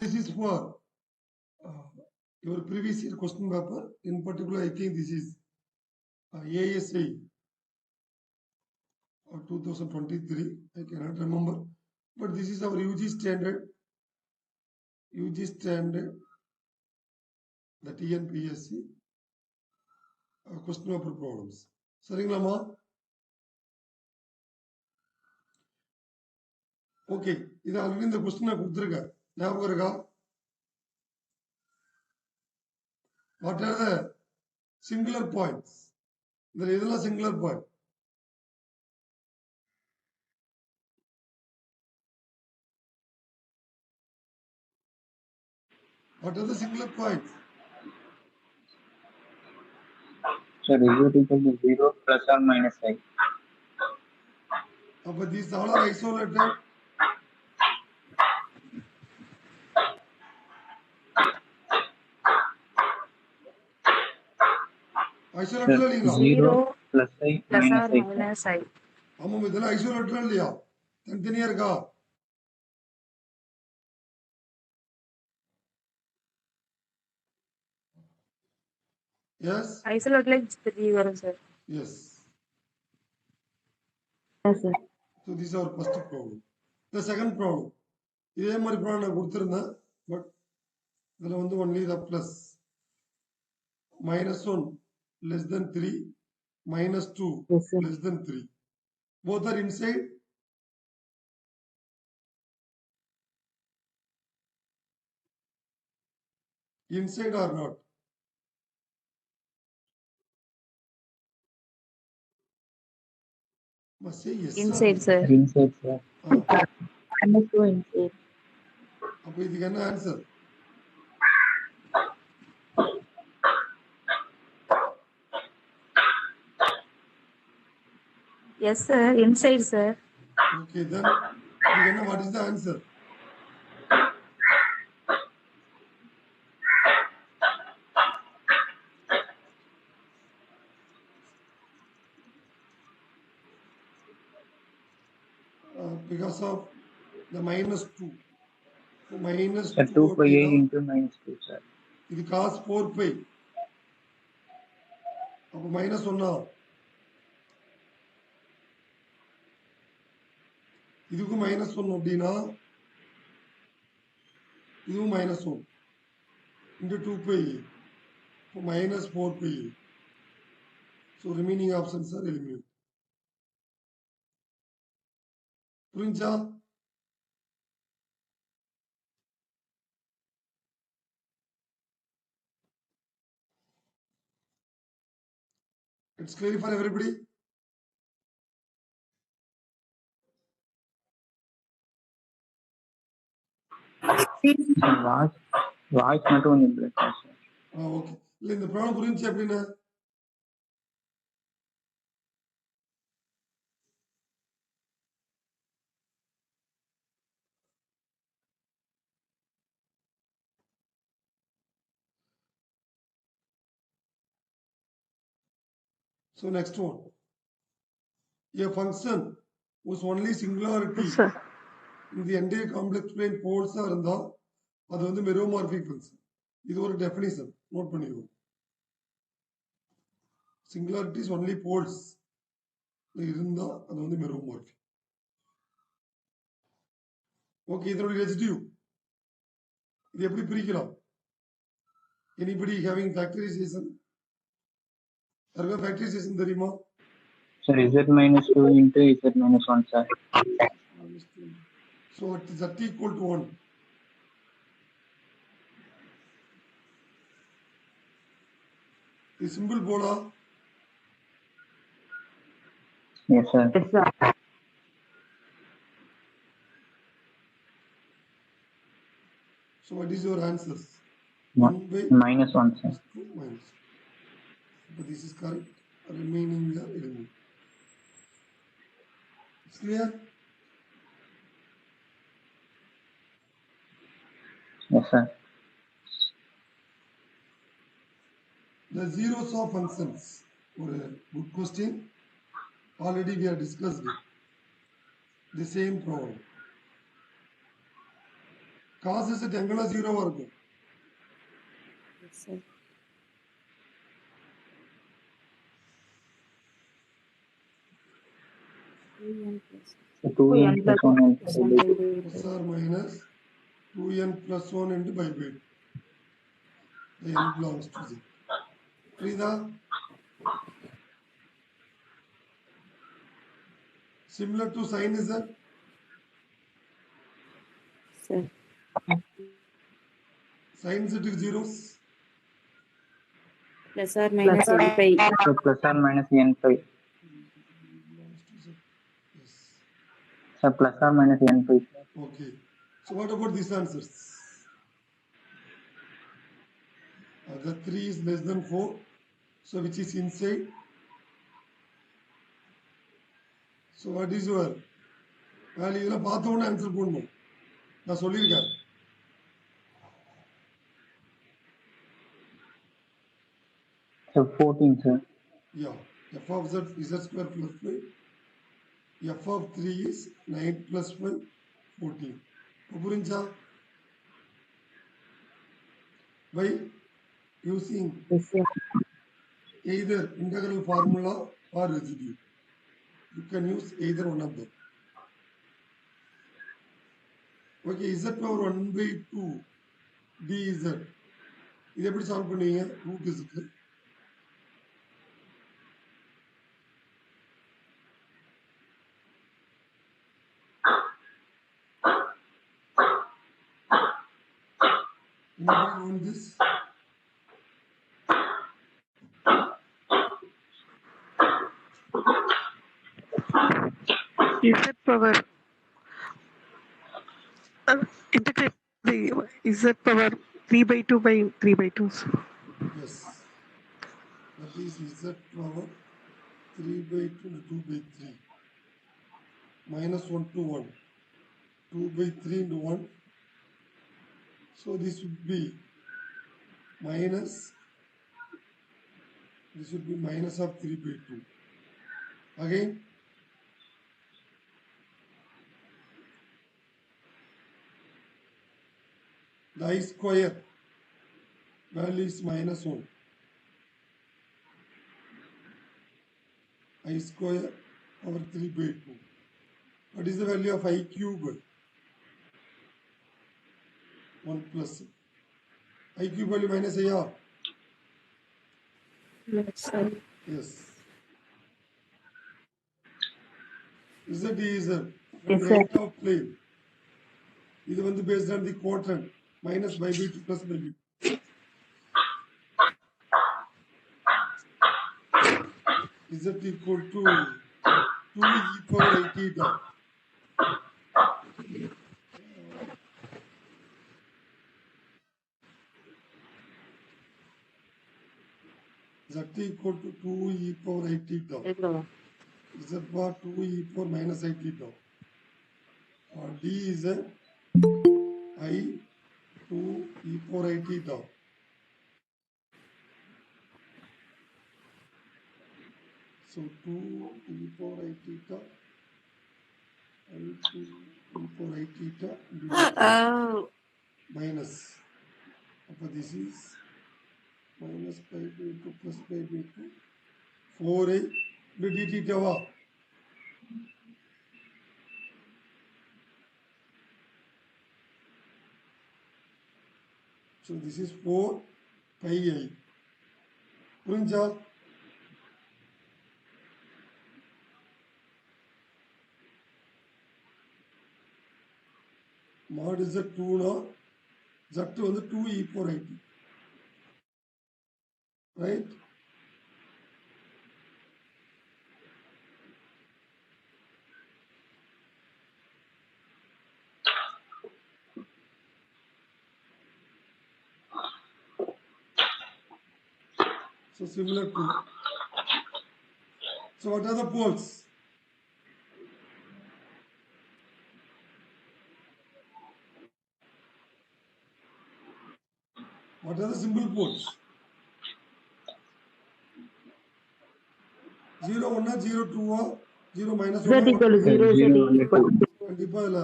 This is for your previous year question paper. In particular, I think this is ASI 2023. I cannot remember, but this is our UG standard. UG standard, the TNPSC question paper problems. சரிங்களாமா? Okay, இது already இந்த கொஸ்டினை கொடுத்துருக்க ஞாபகம் இருக்கா? What are the singular points? இதுல எதெல்லாம் singular point? What are the singular points? Sir, is it equal to 0 plus or minus I? But these all are isolated. Isolated இல்லைங்களா? 0 plus I plus or minus I. minus I. ஆமாம், இதெல்லாம் isolated இல்லையா? தனித்தனியா இருக்கா? Yes. Isolated like 3 வரும் sir. Yes. Yes sir. So this is our first problem. The second problem. இதே மாதிரி problem நான் கொடுத்துருந்தேன், பட் இதில் வந்து only the plus -1 less than 3 -2 Yes sir. less than 3. Both are inside. Inside or not? Must say yes. Inside sir. Inside, sir. -2 inside. அப்போ இதுக்கு என்ன answer? Yes sir. Inside sir. Okay, then இதுக்கு என்ன? What is the answer? Because of the -2. So minus Sir, 2 pi I அப்படின்னா into minus 2, sir. இது cos 4 pi. அப்போ -1 இதுக்கும் -1 அப்படின்னா இதுவும் -1 into 2 pi. இப்போ -4 pi. So remaining options are eliminated. புரிஞ்சா? It's clear for everybody? Sir, voice மட்டும் கொஞ்சம் break ஆகுது, sir. ஓகே. இல்லை, இந்த ப்ராப்ளம் புரிஞ்சு அப்படின்னா So next one. A function whose only singularity Yes sir. in the entire complex plane poles இருந்தா அது வந்து மெரோமார்பிக் ஃபங்க்ஷன். இது ஒரு டெஃபினிஷன் நோட் பண்ணிக்கோ. சிங்குலாரிட்டிஸ் ஒன்லி போல்ஸ் இருந்தா அது வந்து மெரோமார்பிக். ஓகே, இதனுடைய ரெசிடியூ இது எப்படி பிரிக்கலாம்? Anybody having factorisation? யாருக்கா ஃபேக்டரைசேஷன் தெரியுமா? Sir, z minus 2 into z minus 1, sir. So it is z equal to 1. The symbol போடா. Yes, sir. Yes sir. So what is your answers? Minus 1, sir. Minus. But this is correct. Remaining the element. It's clear? Yes, sir. The zeros of functions. For a good question. Already we have discussed it. The same problem. Cos Z எங்கெல்லாம் ஜீரோவா இருக்கும்? Yes, sir. So 2n plus 1 into pi by 2. Plus or minus 2n plus 1 into pi by 2. The n belongs to z. புரியுதா? Similar to sin z. Sir. Sin z is zeros. Plus or minus n pi. So plus or minus n pi. Belongs to z. Yes. So plus or minus n pi. Okay. So what about these answers? The 3 is less than 4. So which is inside? So what is your value? இதெல்லாம் பார்த்த உடனே answer பண்ணணும். நான் சொல்லியிருக்கேன். So 14, sir. Yeah. F of z z square plus 5. F of 3 is 9 plus 5, 14. இப்போ புரிஞ்சா? By using Yes, sir. either integral formula or residue. You can use either one of them. Okay, z power 1 by 2 dz. இது எப்படி solve பண்ணுவீங்க? Root இருக்கு. Anybody know this? Z power integrate the Z power 3 by 2 by 3 by 2. Yes. That is z power 3 by 2 to 2 by 3. Minus 1 to 1. 2 by 3 into 1. So this would be minus. This would be minus of 3 by 2. Again. The I square value is minus 1. I square over 3 by 2. What is the value of I cube? 1 plus. I cube value minus a r. Yes, sir. Yes. Z is Yes, right of plane. இது வந்து based on the quadrant. Minus by b2 plus by b2. Z equal to 2 e power 8 theta. Z equal to 2 e power 8 theta. Z bar 2 e power minus 8 theta. D is a I 2 e power 8 theta. So 2 e power 8 theta. I 2 e power 8 theta. Minus. This is minus pi by 2 plus pi by 2. 4a into d theta. So this is 4 pi I. புரிஞ்சா? Mod is a 2 na. Z வந்து 2 e power 8. Right? So similar to. So what are the poles? What are the simple poles? 0 1 0 2 0 minus 1 Z equal to 0, Z Zero, equal to கண்டிப்பா இல்ல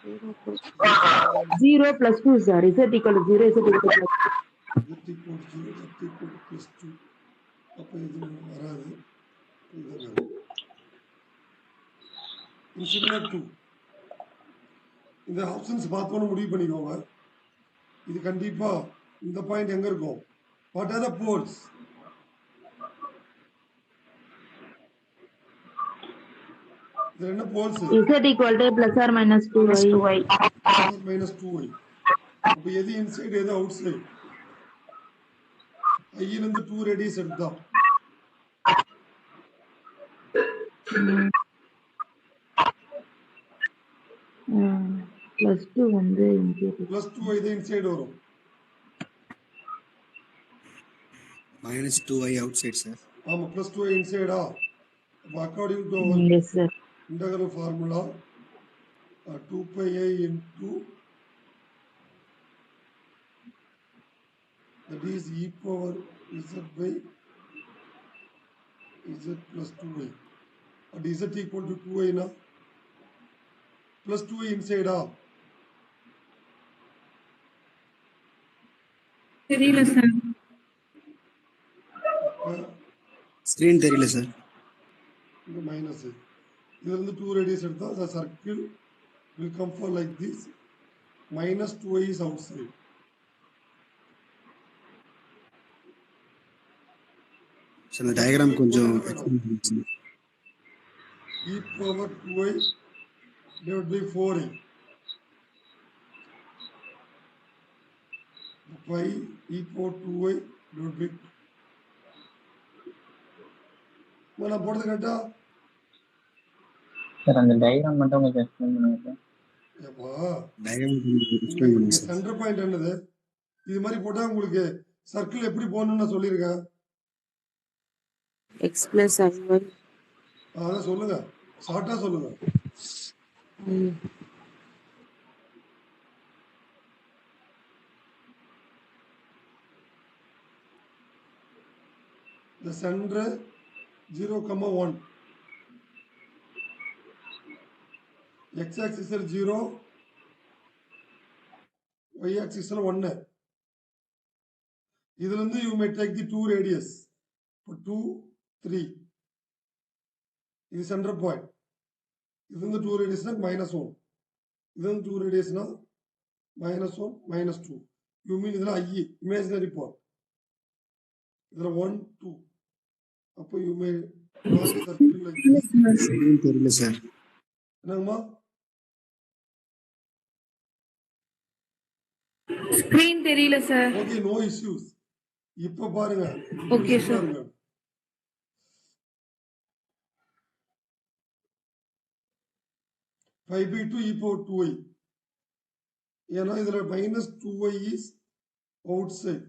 0 plus 2, sir. Z equal to 0, Z equal to plus. Z equal to 0, Z equal to plus 2. அப்போ இது வராது, இது வரும். Similar to இந்த options பார்த்தோன்னு முடிவு பண்ணிக்கோங்க. இது கண்டிப்பா இந்த பாயிண்ட் எங்க இருக்கும்? What are the poles? இது என்ன poles? Z equal to plus or minus 2y. minus 2y. அப்போ எது இன்சைடு எது அவுட் சைடு? ஐயிலிருந்து 2 ரேடியஸ் எடுத்தா plus 2 வந்து plus 2y தான் இன்சைடு வரும். minus 2y outside, sir. ஆமா, plus 2y இன்சைடா? அப்போ according to yes sir. integral formula 2 pi I into that is e power z by z plus 2y. And z equal to 2y na? Plus 2y inside ah? தெரியல sir. Screen தெரியல sir. இந்த minus இதிலிருந்து 2 radius எடுத்தா the circle will come for like this. Minus 2y is outside. So the diagram கொஞ்சம் e power 2y divided by 4y. Pi e power 2y divided by 2. நான் போடுறது கரெக்டா? Sir அந்த diagram மட்டும் உங்களுக்கு எக்ஸ்பிளைன் பண்ணுங்க சார். ஏப்பா diagram கொஞ்சம் explain பண்ணுங்க sir. சென்டர் பாயிண்ட் என்னது? இது மாதிரி போட்டா உங்களுக்கு சர்க்கிள் எப்படி போகணும்னு நான் சொல்லியிருக்கேன். x plus I1. அதான் சொல்லுங்க, ஷார்ட்டா சொல்லுங்க. The center 0,1. X axis is 0, y axis is 1. இதிலிருந்து you may take the 2 radius. 2, 3. இது center point. இதிலிருந்து 2 radius na minus 1. இதிலிருந்து 2 radius na minus 1, minus 2. You mean இதெல்லாம் I, imaginary part. இதெல்லாம் 1, 2. அப்போ you may draw the circle like this. Screen தெரியல sir. என்னங்கம்மா? Screen தெரியல சார். Okay, no issues. இப்ப பாருங்க. Okay sir. 5/2 e power 2y. ஏன்னா இதுல minus 2y is outside.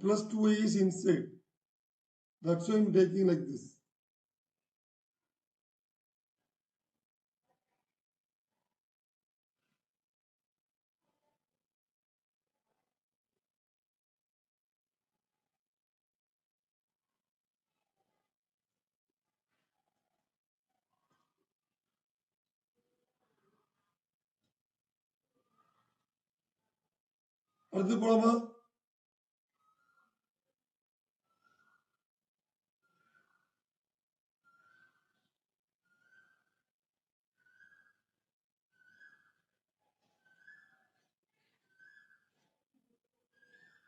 Plus 2y is inside. That's why I'm taking like this. அடுத்து போலாமா?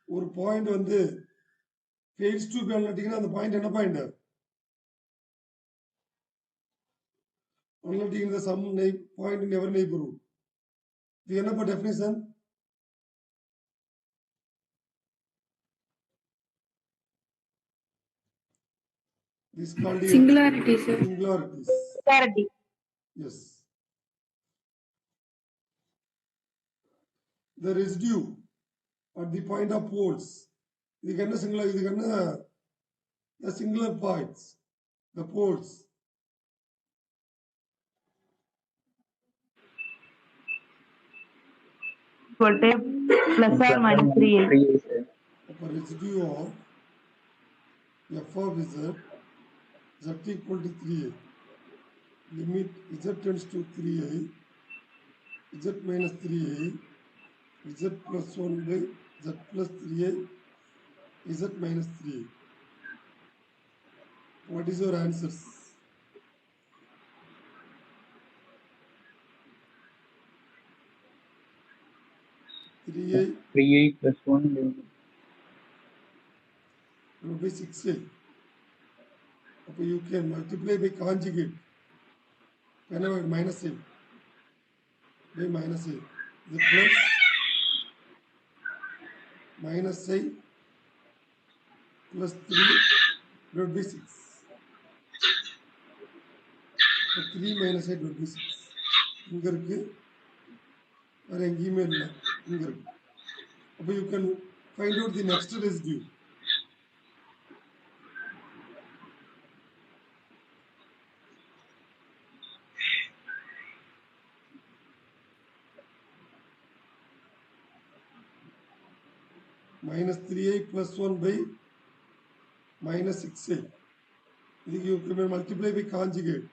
ஒரு பாயிண்ட் வந்து ஃபேஸ் டு அனலிட்டிக்னா அந்த பாயிண்ட் என்ன point? Analytic in the some point in ever neighbourhood. இது என்னப்பா definition? This called Singularity, sir. Singularities. Singularity. Yes. The residue at the point of poles. இதுக்கு என்ன singular? இதுக்கு என்ன? The singular points. The poles. Equal to plus or minus 3a. அப்ப residue of f of z equal to 3a. limit z tends to 3i, z minus 3i, z plus 1 by z plus 3i, z minus 3i. What is your answers? Three i 3i plus 1 divided by 6i. So you can multiply by conjugate. Whenever minus i by minus i. The plus minus i plus 3 divided by 6. So 3 minus i divided by 6. இங்க இருக்கு வேற எங்கேயுமே இல்லை இங்க இருக்கு அப்போ you can find out the next residue. Minus 3i plus 1 by minus 6i. You can multiply by conjugate.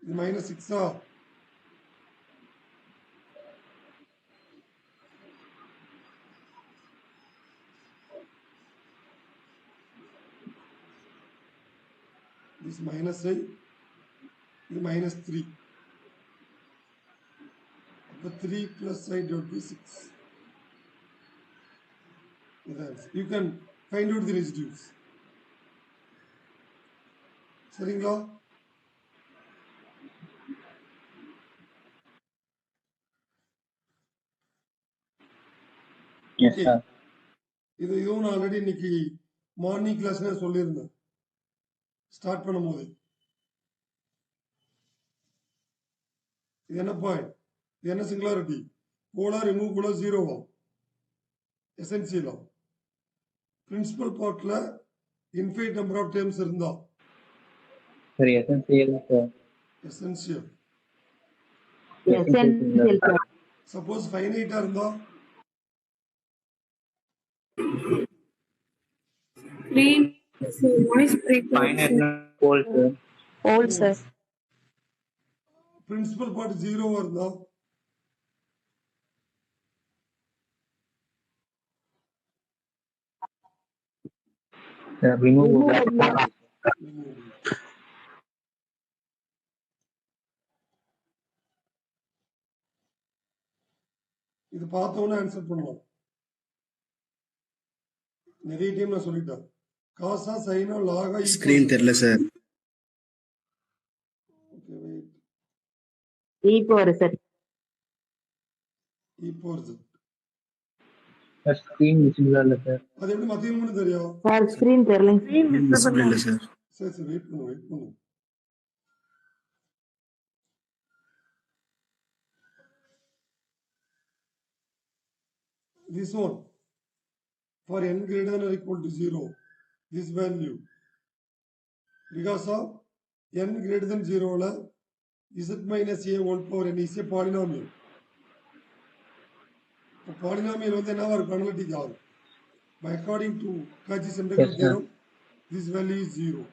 Minus 6 this minus I, this minus 3. The 3 plus I divided by 6. You can find out the residues. சரிங்களா? Yes, Okay. sir. இதுவும் நான் already இன்னைக்கு morning கிளாஸ்ல சொல்லியிருந்தேன் start பண்ணும்போது. இது என்ன point? இது என்ன சிங்குலாரிட்டி? போலார் ரிமூவ் போலார் ஜீரோவா? எசென்சியலா? பிரின்சிபல் பார்ட்ல இன்ஃபைனைட் நம்பர் ஆஃப் டேர்ம்ஸ் இருந்தா சரி, essential, sir. எசென்சியல். Essential, sir. சப்போஸ் ஃபைனைட்டா இருந்தா Screen voice break. Finite pole, sir. All, sir. Principal part ஜீரோவா இருந்தா Remove. இது பார்த்தோன்னே ஆன்சர் பண்ணலாம். நிறைய டைம் நான் சொல்லிட்டேன். காசா சைனா லாகா ஸ்கிரீன் தெரியல sir. Okay wait. E power, sir. e power z. Screen visible இல்ல sir. அது எப்படி மத்தியம்னு தெரியும்? Sir, screen தெரியலங்க. Screen visible இல்ல சார். சரி வெயிட் பண்ணு. This one for n greater than or equal to 0, this value because of n greater than 0 la z minus a whole power n is a polynomial. Polynomial வந்து என்ன வரும்? analytic ஆகும். By according to Cauchy's integral theorem, this value is 0.